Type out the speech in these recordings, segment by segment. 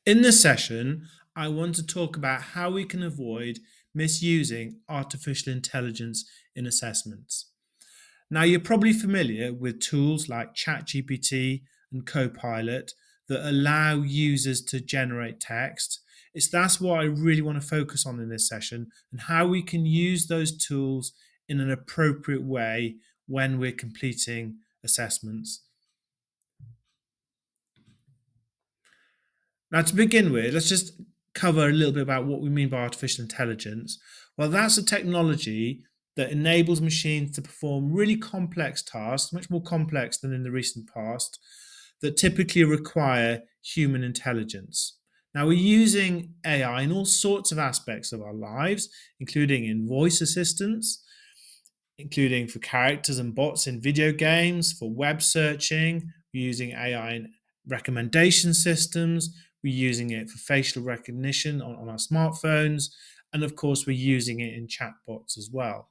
In this session, I want to talk about how we can avoid misusing artificial intelligence in assessments. Now, you're probably familiar with tools like ChatGPT and Copilot that allow users to generate text. That's what I really want to focus on in this session and how we can use those tools in an appropriate way when we're completing assessments. Now, to begin with, let's just cover a little bit about what we mean by artificial intelligence. Well, that's a technology that enables machines to perform really complex tasks, much more complex than in the recent past, that typically require human intelligence. Now, we're using AI in all sorts of aspects of our lives, including in voice assistants, including for characters and bots in video games, for web searching. We're using AI in recommendation systems. We're using it for facial recognition on our smartphones. And of course, we're using it in chatbots as well.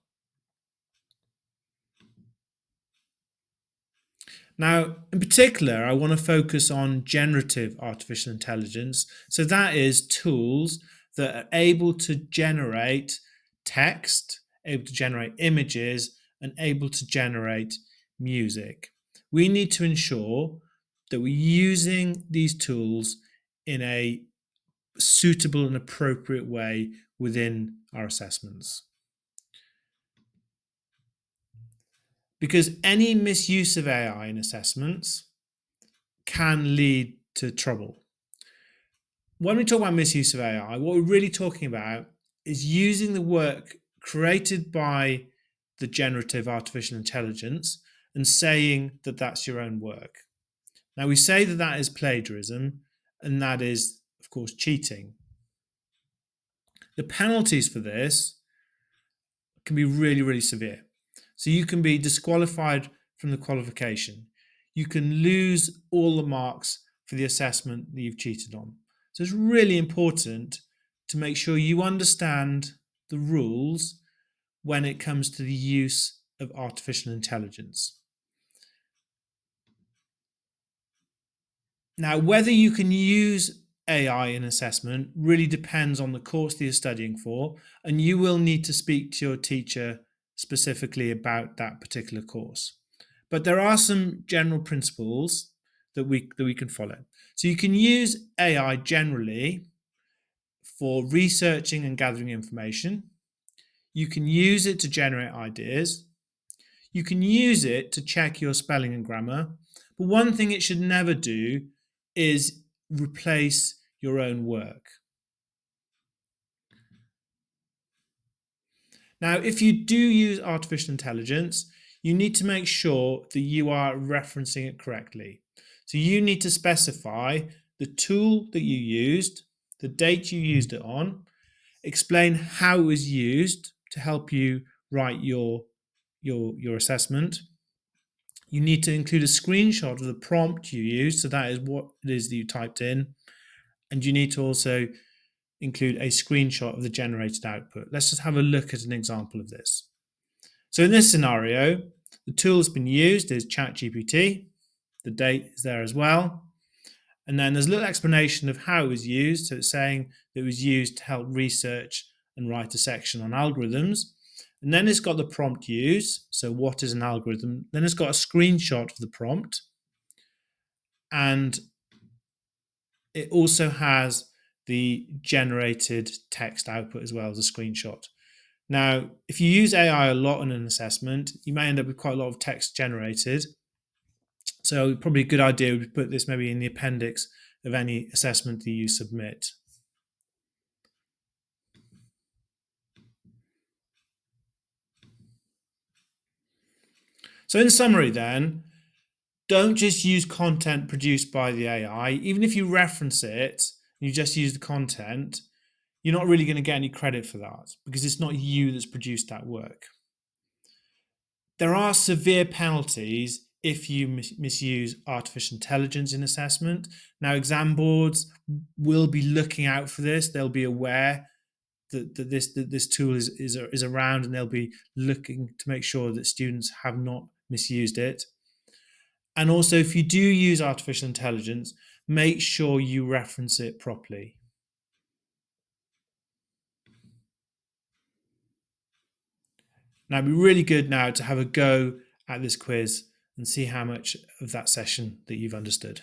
Now, in particular, I want to focus on generative artificial intelligence. So that is tools that are able to generate text, able to generate images, and able to generate music. We need to ensure that we're using these tools in a suitable and appropriate way within our assessments. Because any misuse of AI in assessments can lead to trouble. When we talk about misuse of AI, what we're really talking about is using the work created by the generative artificial intelligence and saying that that's your own work. Now, we say that that is plagiarism, and that is, of course, cheating. The penalties for this can be really, really severe. So you can be disqualified from the qualification. You can lose all the marks for the assessment that you've cheated on. So it's really important to make sure you understand the rules when it comes to the use of artificial intelligence. Now, whether you can use AI in assessment really depends on the course that you're studying for, and you will need to speak to your teacher specifically about that particular course. But there are some general principles that we can follow. So you can use AI generally for researching and gathering information. You can use it to generate ideas. You can use it to check your spelling and grammar. But one thing it should never do is replace your own work. Now, if you do use artificial intelligence, you need to make sure that you are referencing it correctly. So you need to specify the tool that you used, the date you used it on, explain how it was used to help you write your assessment. You need to include a screenshot of the prompt you used, so that is what it is that you typed in. And you need to also include a screenshot of the generated output. Let's just have a look at an example of this. So in this scenario, the tool that's been used is ChatGPT. The date is there as well. And then there's a little explanation of how it was used. So it's saying that it was used to help research and write a section on algorithms. And then it's got the prompt used. So what is an algorithm? Then it's got a screenshot of the prompt. And it also has the generated text output as well as a screenshot. Now, if you use AI a lot in an assessment, you may end up with quite a lot of text generated. So probably a good idea would be to put this maybe in the appendix of any assessment that you submit. So in summary then, don't just use content produced by the AI. Even if you reference it, you just use the content, you're not really going to get any credit for that because it's not you that's produced that work. There are severe penalties if you misuse artificial intelligence in assessment. Now, exam boards will be looking out for this. They'll be aware that this tool is around, and they'll be looking to make sure that students have not misused it. And also, if you do use artificial intelligence, make sure you reference it properly. Now, it'd be really good now to have a go at this quiz and see how much of that session that you've understood.